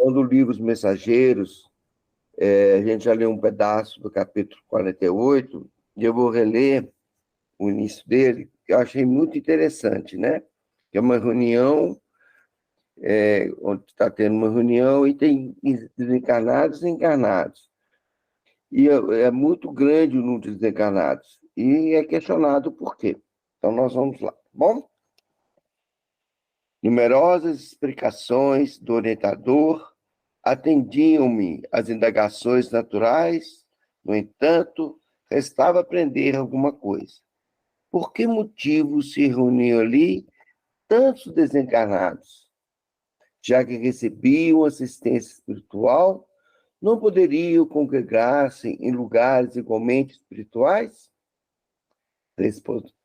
do livro Os Mensageiros, a gente já leu um pedaço do capítulo 48, e eu vou reler o início dele, que eu achei muito interessante, né? Que é uma reunião, onde está tendo uma reunião e tem desencarnados e encarnados. E é muito grande o número de desencarnados. E é questionado por quê. Então, nós vamos lá. Bom, numerosas explicações do orientador atendiam-me às indagações naturais, no entanto, restava aprender alguma coisa. Por que motivo se reuniam ali tantos desencarnados? Já que recebiam assistência espiritual, não poderiam congregar-se em lugares igualmente espirituais?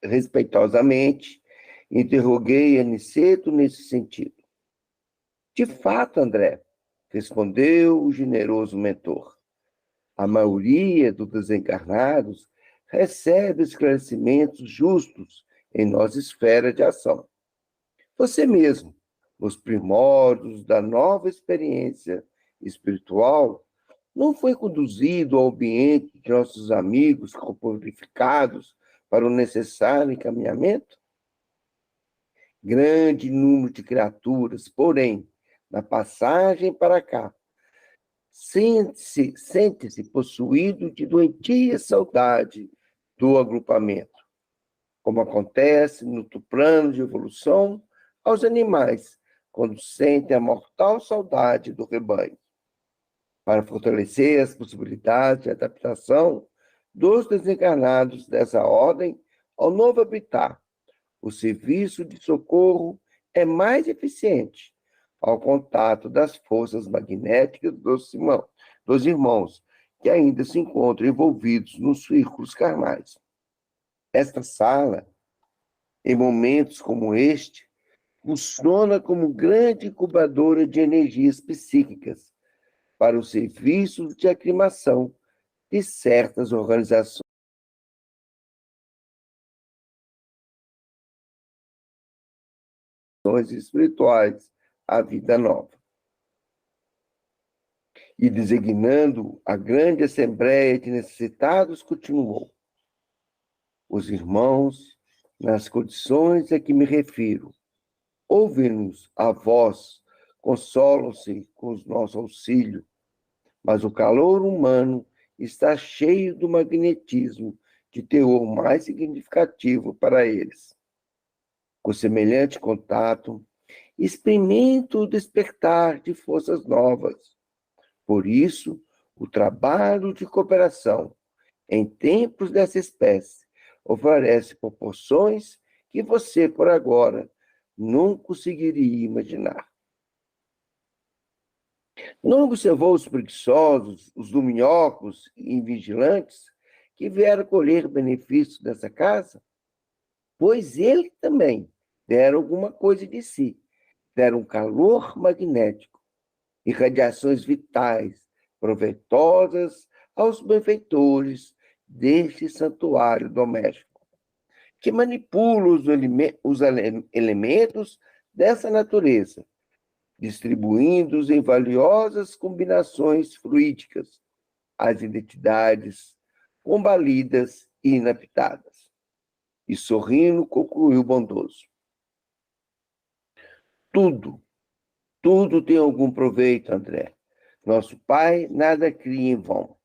Respeitosamente, interroguei Aniceto nesse sentido. De fato, André, respondeu o generoso mentor, a maioria dos desencarnados recebe esclarecimentos justos em nossa esfera de ação. Você mesmo, nos primórdios da nova experiência espiritual, não foi conduzido ao ambiente de nossos amigos purificados para o necessário encaminhamento? Grande número de criaturas, porém, na passagem para cá, sente-se possuído de doentia saudade do agrupamento, como acontece no plano de evolução aos animais, quando sentem a mortal saudade do rebanho. Para fortalecer as possibilidades de adaptação dos desencarnados dessa ordem ao novo habitat, o serviço de socorro é mais eficiente ao contato das forças magnéticas dos irmãos que ainda se encontram envolvidos nos círculos carnais. Esta sala, em momentos como este, funciona como grande incubadora de energias psíquicas para o serviço de aclimação de certas organizações espirituais à vida nova. E designando a grande assembleia de necessitados, continuou. Os irmãos, nas condições a que me refiro, ouvem-nos a voz, consolam-se com o nosso auxílio, mas o calor humano está cheio do magnetismo de teor mais significativo para eles. Com semelhante contato, experimento o despertar de forças novas. Por isso, o trabalho de cooperação em tempos dessa espécie oferece proporções que você, por agora, não conseguiria imaginar. Não observou os preguiçosos, os dorminhocos e invigilantes que vieram colher benefícios dessa casa? Pois ele também deram alguma coisa de si, deram calor magnético e radiações vitais, proveitosas aos benfeitores deste santuário doméstico, que manipula os elementos dessa natureza, distribuindo-os em valiosas combinações fluídicas, às identidades combalidas e inaptadas. E sorrindo, concluiu bondoso. Tudo tem algum proveito, André. Nosso Pai nada cria em vão.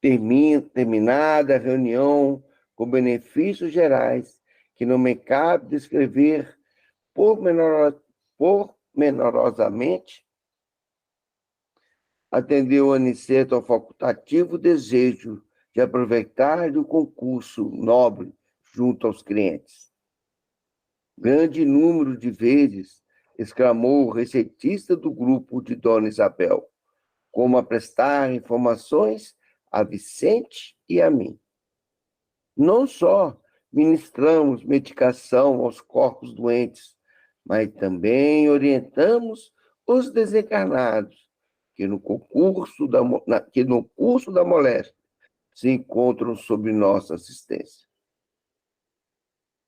Terminada a reunião com benefícios gerais, que não me cabe descrever pormenorosamente, atendeu Aniceto ao facultativo desejo de aproveitar o concurso nobre junto aos clientes. Grande número de vezes, exclamou o receitista do grupo de Dona Isabel, como a prestar informações a Vicente e a mim. Não só ministramos medicação aos corpos doentes, mas também orientamos os desencarnados que no curso da moléstia se encontram sob nossa assistência.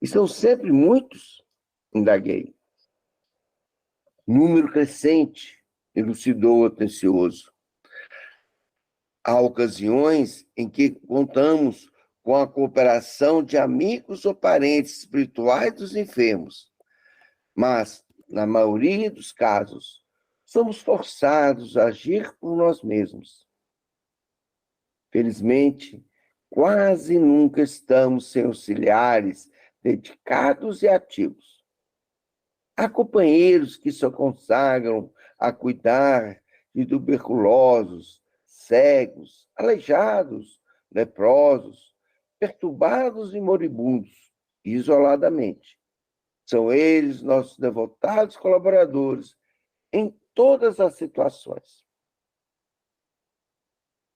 E são sempre muitos, indaguei. Número crescente, elucidou o atencioso. Há ocasiões em que contamos com a cooperação de amigos ou parentes espirituais dos enfermos, mas, na maioria dos casos, somos forçados a agir por nós mesmos. Felizmente, quase nunca estamos sem auxiliares dedicados e ativos. Há companheiros que se consagram a cuidar de tuberculosos, cegos, aleijados, leprosos, perturbados e moribundos, isoladamente. São eles nossos devotados colaboradores em todas as situações.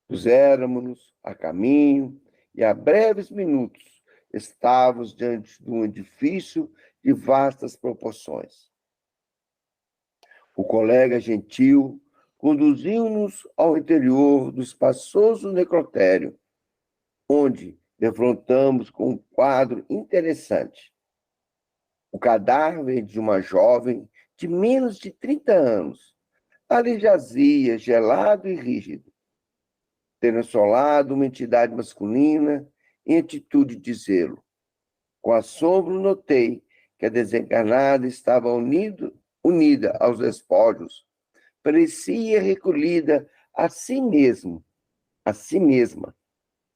Puséramos-nos a caminho e, a breves minutos, estávamos diante de um edifício de vastas proporções. O colega gentil conduziu-nos ao interior do espaçoso necrotério, onde defrontamos com um quadro interessante. O cadáver de uma jovem de menos de 30 anos ali jazia, gelado e rígido, tendo assolado uma entidade masculina em atitude de zelo. Com assombro notei que a desencarnada estava unida aos despojos, parecia recolhida a si mesma,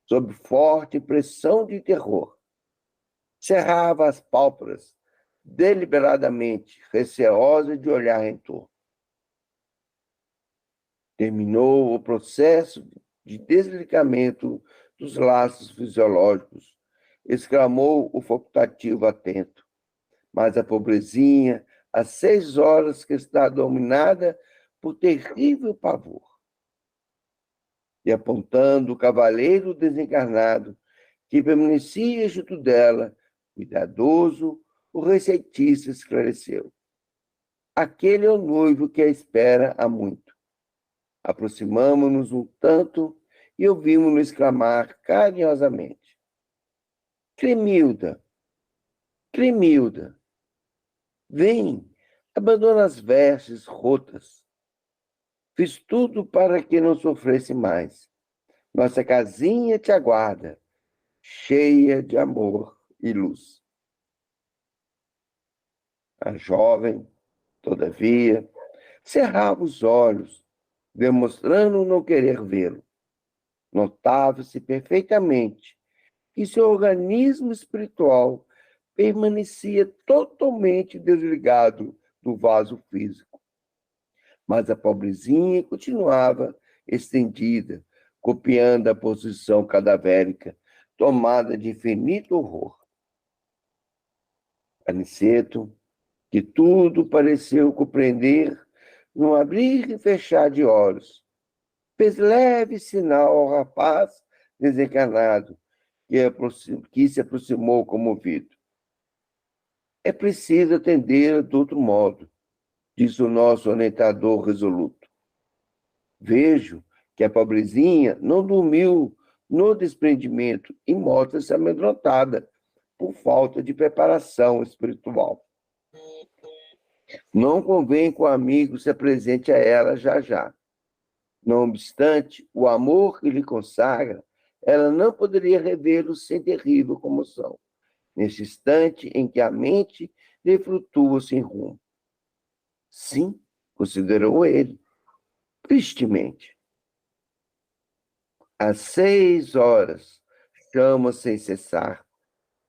sob forte pressão de terror. Cerrava as pálpebras, deliberadamente, receosa de olhar em torno. Terminou o processo de desligamento dos laços fisiológicos, exclamou o facultativo atento. Mas a pobrezinha, há 6 horas que está dominada por terrível pavor. E apontando o cavaleiro desencarnado, que permanecia junto dela, cuidadoso, o receitista esclareceu. Aquele é o noivo que a espera há muito. Aproximamo-nos um tanto e ouvimos-no exclamar carinhosamente. Cremilda, Cremilda, vem, abandona as vestes rotas. Fiz tudo para que não sofresse mais. Nossa casinha te aguarda, cheia de amor e luz. A jovem, todavia, cerrava os olhos, demonstrando não querer vê-lo. Notava-se perfeitamente que seu organismo espiritual permanecia totalmente desligado do vaso físico. Mas a pobrezinha continuava estendida, copiando a posição cadavérica, tomada de infinito horror. Aniceto, que tudo pareceu compreender num abrir e fechar de olhos, fez leve sinal ao rapaz desencarnado, que se aproximou comovido. É preciso atender de outro modo, disse o nosso orientador resoluto. Vejo que a pobrezinha não dormiu no desprendimento e mostra-se amedrontada por falta de preparação espiritual. Não convém que o amigo se apresente a ela já já. Não obstante o amor que lhe consagra, ela não poderia revê-lo sem terrível comoção, neste instante em que a mente lhe flutua sem rumo. Sim, considerou ele, tristemente. Às 6 horas, chama sem cessar,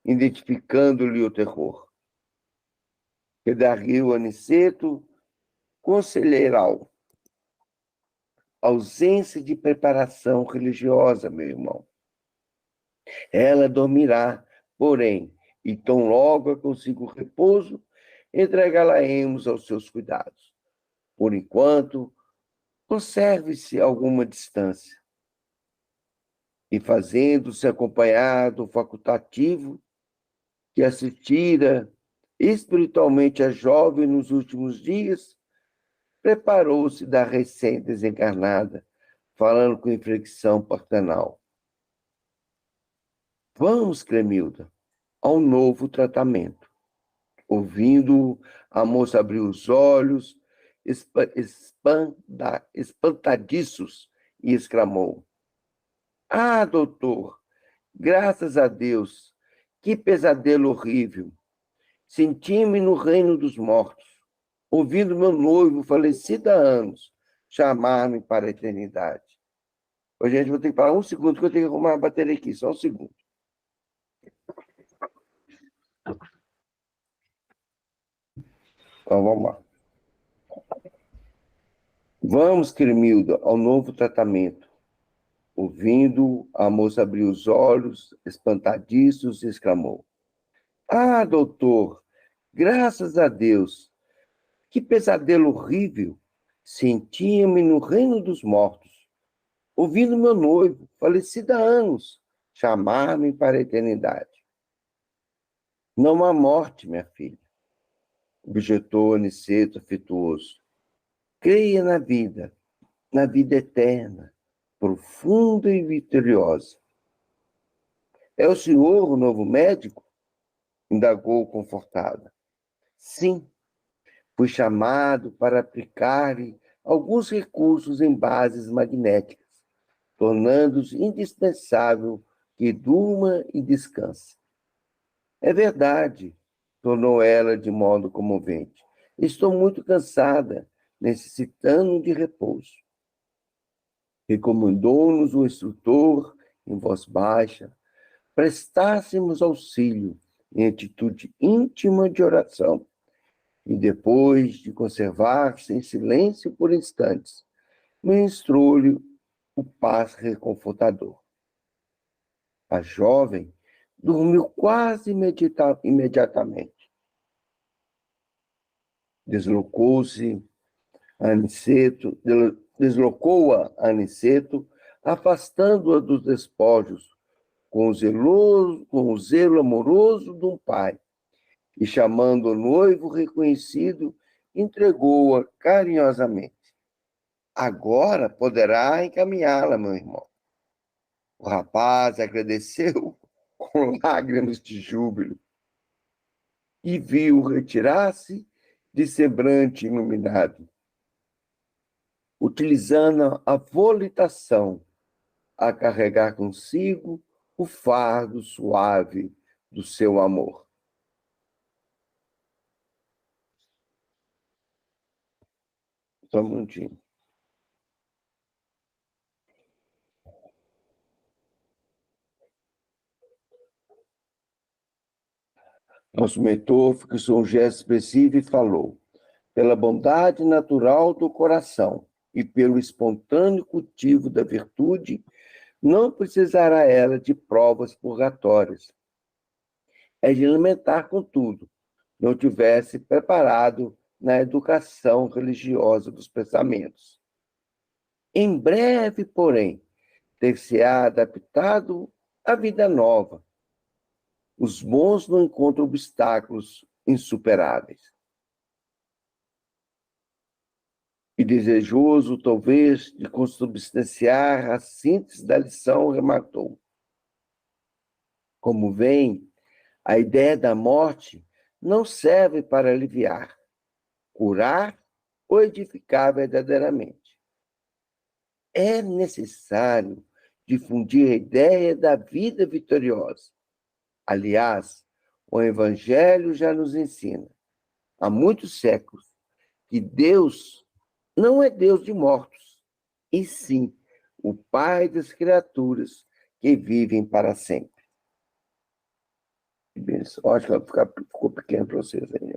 identificando-lhe o terror. Redarguiu Aniceto, conselheiral. Ausência de preparação religiosa, meu irmão. Ela dormirá, porém, e tão logo eu consigo repouso, entregá-la-emos aos seus cuidados. Por enquanto, conserve-se alguma distância. E fazendo-se acompanhar do facultativo, que assistira espiritualmente a jovem nos últimos dias, preparou-se da recém-desencarnada, falando com inflexão paternal. Vamos, Cremilda, ao novo tratamento. Ouvindo, a moça abriu os olhos espantadiços e exclamou: Ah, doutor, graças a Deus, que pesadelo horrível! Senti-me no reino dos mortos, ouvindo meu noivo, falecido há anos, chamar-me para a eternidade. Ô, gente, vou ter que parar um segundo, que eu tenho que arrumar a bateria aqui, só um segundo. Então, vamos lá. Vamos, Cremilda, ao novo tratamento. Ouvindo, a moça abriu os olhos, espantadiços, e exclamou: Ah, doutor, graças a Deus! Que pesadelo horrível! Sentia-me no reino dos mortos, ouvindo meu noivo, falecido há anos, chamar-me para a eternidade. Não há morte, minha filha, objetou Aniceto afetuoso. Creia na vida eterna, profunda e vitoriosa. É o senhor o novo médico? Indagou confortada. Sim, fui chamado para aplicar-lhe alguns recursos em bases magnéticas, tornando-se indispensável que durma e descanse. É verdade, tornou ela de modo comovente. Estou muito cansada, necessitando de repouso. Recomendou-nos o instrutor, em voz baixa, prestássemos auxílio em atitude íntima de oração, e depois de conservar-se em silêncio por instantes, ministrou-lhe o passe reconfortador. A jovem dormiu quase imediatamente. Deslocou-se Aniceto, deslocou-a Aniceto, afastando-a dos despojos, com o zelo amoroso de um pai, e chamando o noivo reconhecido, entregou-a carinhosamente. Agora poderá encaminhá-la, meu irmão. O rapaz agradeceu com lágrimas de júbilo e viu retirar-se de semblante iluminado, utilizando a volitação a carregar consigo o fardo suave do seu amor. Só um minutinho. Nosso mentor fixou um gesto expressivo e falou: pela bondade natural do coração e pelo espontâneo cultivo da virtude, não precisará ela de provas purgatórias. É de lamentar, contudo, não tivesse preparado na educação religiosa dos pensamentos. Em breve, porém, ter-se-á adaptado à vida nova. Os bons não encontram obstáculos insuperáveis. E desejoso, talvez, de consubstanciar a síntese da lição, rematou. Como vem, a ideia da morte não serve para aliviar, curar ou edificar verdadeiramente. É necessário difundir a ideia da vida vitoriosa. Aliás, o Evangelho já nos ensina, há muitos séculos, que Deus não é Deus de mortos, e sim o Pai das criaturas que vivem para sempre. Acho que ficou pequeno para vocês aí.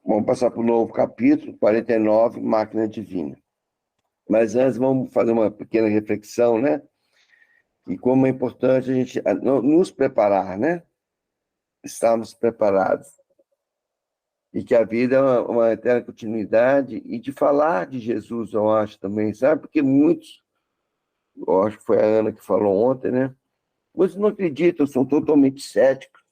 Vamos passar para o novo capítulo, 49, Máquina Divina. Mas antes vamos fazer uma pequena reflexão, né? E como é importante a gente nos preparar, né? Estarmos preparados. E que a vida é uma eterna continuidade, e de falar de Jesus, eu acho também, sabe? Porque muitos, eu acho que foi a Ana que falou ontem, né? Muitos não acreditam, são totalmente céticos.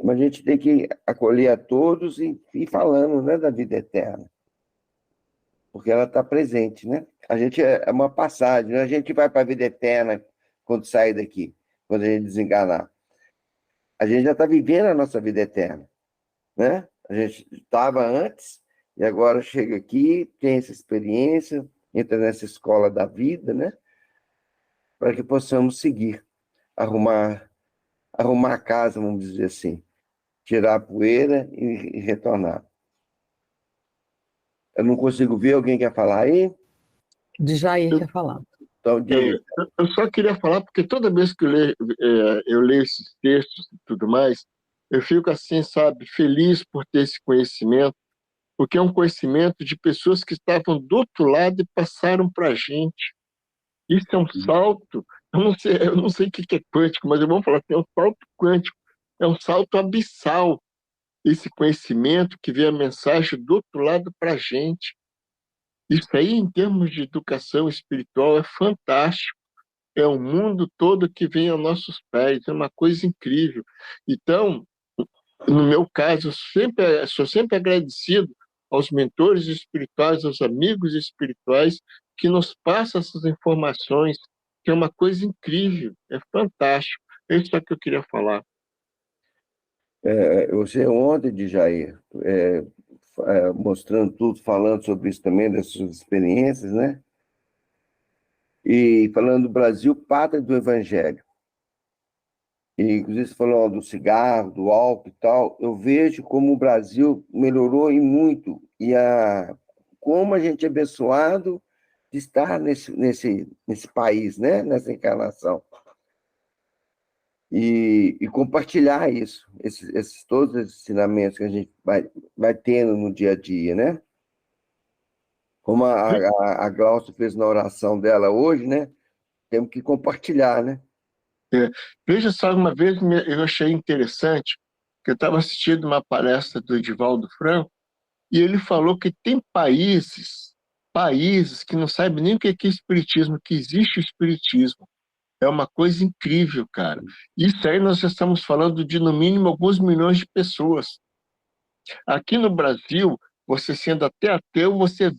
Mas a gente tem que acolher a todos e ir falando, né, da vida eterna. Porque ela está presente, né? A gente é uma passagem, né? A gente vai para a vida eterna quando sair daqui, quando a gente desenganar. A gente já está vivendo a nossa vida eterna, né? A gente estava antes e agora chega aqui, tem essa experiência, entra nessa escola da vida, né? Para que possamos seguir, arrumar a casa, vamos dizer assim, tirar a poeira e retornar. Eu não consigo ver, alguém quer falar aí? De Jair quer falar. Então, diz. Eu só queria falar, porque toda vez que eu leio esses textos e tudo mais, eu fico assim, sabe, feliz por ter esse conhecimento, porque é um conhecimento de pessoas que estavam do outro lado e passaram para a gente. Isso é um salto, eu não sei o que é quântico, mas eu vou falar assim, é um salto quântico, é um salto abissal, esse conhecimento que vê a mensagem do outro lado para a gente. Isso aí, em termos de educação espiritual, é fantástico. É o mundo todo que vem aos nossos pés, é uma coisa incrível. Então, no meu caso, sou sempre agradecido aos mentores espirituais, aos amigos espirituais que nos passam essas informações, que é uma coisa incrível, é fantástico. É isso que eu queria falar. Você ontem, de Jair, mostrando tudo, falando sobre isso também, das suas experiências, né? E falando do Brasil, pátria do Evangelho. E, inclusive, você falou do cigarro, do álcool e tal. Eu vejo como o Brasil melhorou e muito. Como a gente é abençoado de estar nesse país, né? Nessa encarnação. E compartilhar isso, todos esses ensinamentos que a gente vai tendo no dia a dia, né? Como a Glaucia fez na oração dela hoje, né? Temos que compartilhar, né? Veja só, uma vez eu achei interessante que eu estava assistindo uma palestra do Edivaldo Franco e ele falou que tem países que não sabem nem o que é espiritismo, que existe o espiritismo. É uma coisa incrível, cara. Isso aí nós já estamos falando de, no mínimo, alguns milhões de pessoas. Aqui no Brasil, você sendo até ateu, você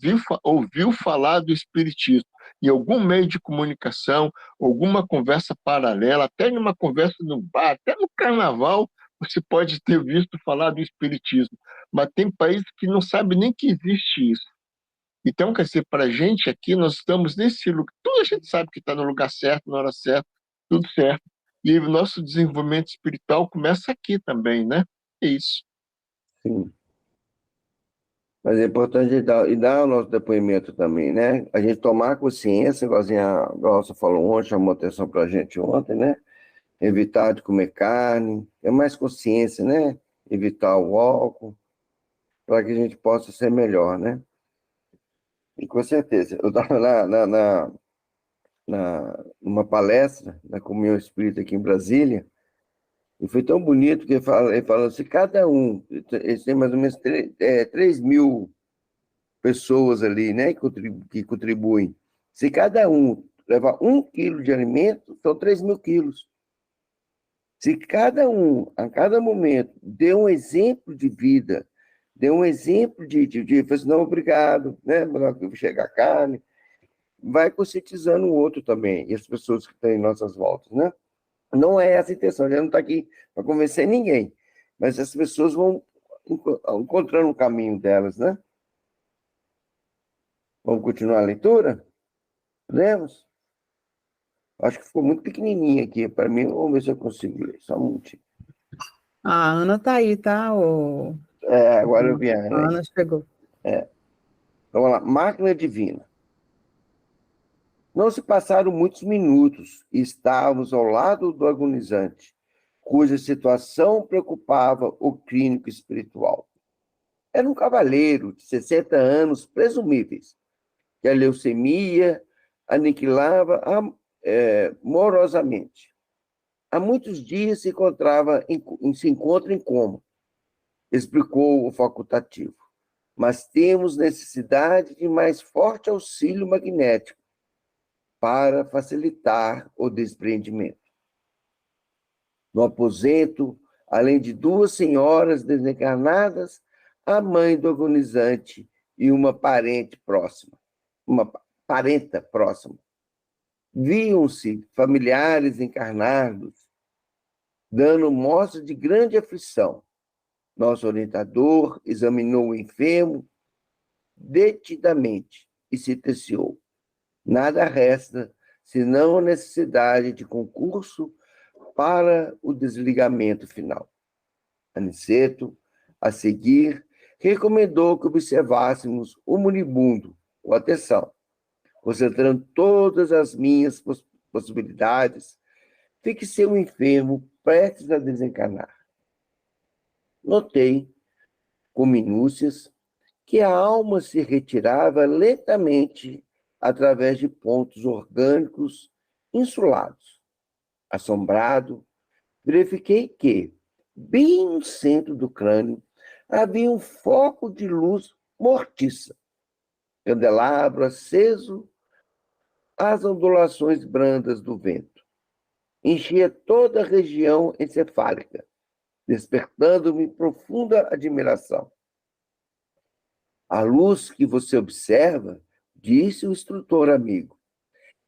ouviu falar do espiritismo. Em algum meio de comunicação, alguma conversa paralela, até numa conversa no bar, até no carnaval, você pode ter visto falar do espiritismo. Mas tem países que não sabem nem que existe isso. Então, quer dizer, para a gente aqui, nós estamos nesse lugar. Tudo a gente sabe que está no lugar certo, na hora certa, tudo certo. E o nosso desenvolvimento espiritual começa aqui também, né? É isso. Sim. Mas é importante dar o nosso depoimento também, né? A gente tomar consciência, igualzinho a Glaucia falou ontem, chamou atenção para a gente ontem, né? Evitar de comer carne, ter mais consciência, né? Evitar o álcool, para que a gente possa ser melhor, né? E com certeza, eu estava numa palestra na Comunhão Espírita aqui em Brasília, e foi tão bonito que ele falou assim, cada um, eles têm mais ou menos 3 mil pessoas ali, né, que contribuem. Se cada um levar 1 quilo de alimento, são 3 mil quilos. Se cada um, a cada momento, dê um exemplo de vida, dê um exemplo de falar assim, não, obrigado, né, chegar a carne, vai conscientizando o outro também, e as pessoas que estão em nossas voltas, né? Não é essa a intenção, a gente não está aqui para convencer ninguém, mas as pessoas vão encontrando o caminho delas, né? Vamos continuar a leitura? Podemos? Acho que ficou muito pequenininho aqui para mim. Vamos ver se eu consigo ler. Só um minutinho. A Ana tá aí, tá? Agora eu vi a Ana A aí. Ana chegou. Então, vamos lá. Máquina divina. Não se passaram muitos minutos e estávamos ao lado do agonizante, cuja situação preocupava o clínico espiritual. Era um cavaleiro de 60 anos presumíveis, que a leucemia aniquilava morosamente. Há muitos dias se encontra em coma, explicou o facultativo, mas temos necessidade de mais forte auxílio magnético para facilitar o desprendimento. No aposento, além de 2 senhoras desencarnadas, a mãe do agonizante e uma parenta próxima. Viam-se familiares encarnados, dando mostra de grande aflição, Nosso orientador examinou o enfermo detidamente e sentenciou: nada resta senão a necessidade de concurso para o desligamento final. Aniceto, a seguir, recomendou que observássemos o moribundo com atenção, concentrando todas as minhas possibilidades, fixei o enfermo prestes a desencarnar. Notei, com minúcias, que a alma se retirava lentamente através de pontos orgânicos insulados. Assombrado, verifiquei que, bem no centro do crânio, havia um foco de luz mortiça, candelabro aceso às ondulações brandas do vento. Enchia toda a região encefálica, despertando-me profunda admiração. A luz que você observa, disse o instrutor amigo,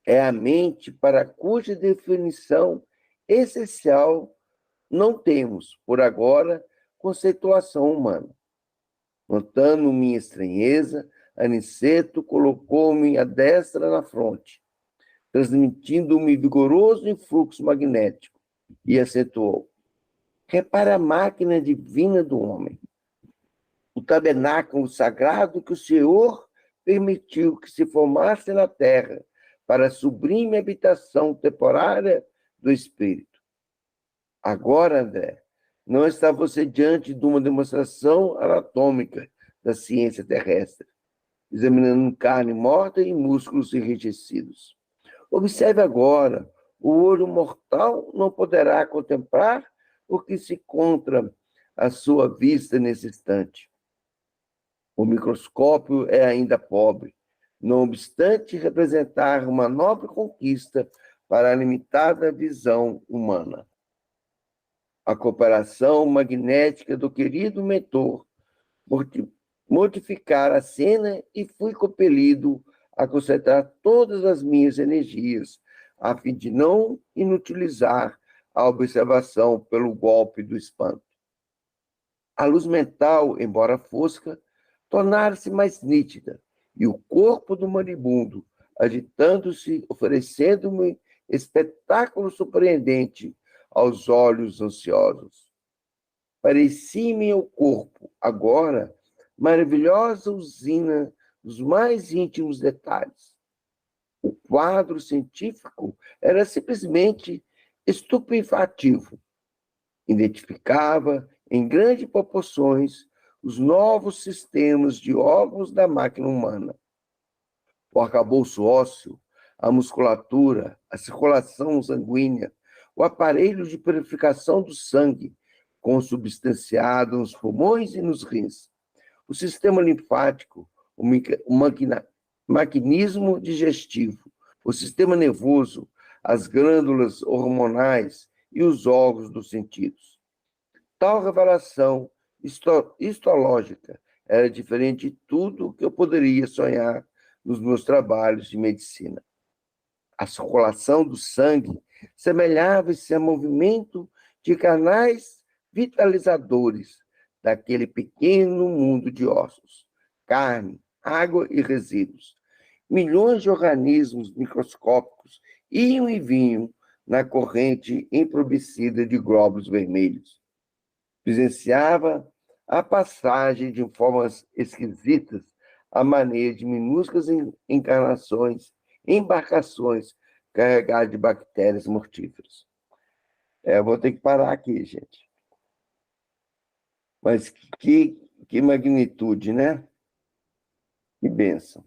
é a mente para cuja definição essencial não temos, por agora, conceituação humana. Notando minha estranheza, Aniceto colocou-me a destra na fronte, transmitindo-me vigoroso influxo magnético, e acentuou: repara a máquina divina do homem, o tabernáculo sagrado que o Senhor permitiu que se formasse na terra para a sublime habitação temporária do Espírito. Agora, André, não está você diante de uma demonstração anatômica da ciência terrestre, examinando carne morta e músculos enrijecidos. Observe agora, o olho mortal não poderá contemplar o que se encontra à sua vista nesse instante. O microscópio é ainda pobre, não obstante representar uma nobre conquista para a limitada visão humana. A cooperação magnética do querido mentor modificara a cena e fui compelido a concentrar todas as minhas energias, a fim de não inutilizar a observação pelo golpe do espanto. A luz mental, embora fosca, tornara-se mais nítida, e o corpo do moribundo, agitando-se, oferecendo-me espetáculo surpreendente aos olhos ansiosos. Parecia-me o corpo, agora, maravilhosa usina dos mais íntimos detalhes. O quadro científico era simplesmente estupefativo. Identificava, em grandes proporções, os novos sistemas de órgãos da máquina humana. O arcabouço ósseo, a musculatura, a circulação sanguínea, o aparelho de purificação do sangue, consubstanciado nos pulmões e nos rins, o sistema linfático, o maquinismo digestivo, o sistema nervoso, as glândulas hormonais e os órgãos dos sentidos. Tal revelação histológica era diferente de tudo o que eu poderia sonhar nos meus trabalhos de medicina. A circulação do sangue semelhava-se a movimento de canais vitalizadores daquele pequeno mundo de ossos, carne, água e resíduos. Milhões de organismos microscópicos iam e vinham na corrente improbicida de glóbulos vermelhos. Presenciava a passagem de formas esquisitas a maneira de minúsculas embarcações carregadas de bactérias mortíferas. Eu vou ter que parar aqui, gente. Mas que magnitude, né? Que bênção.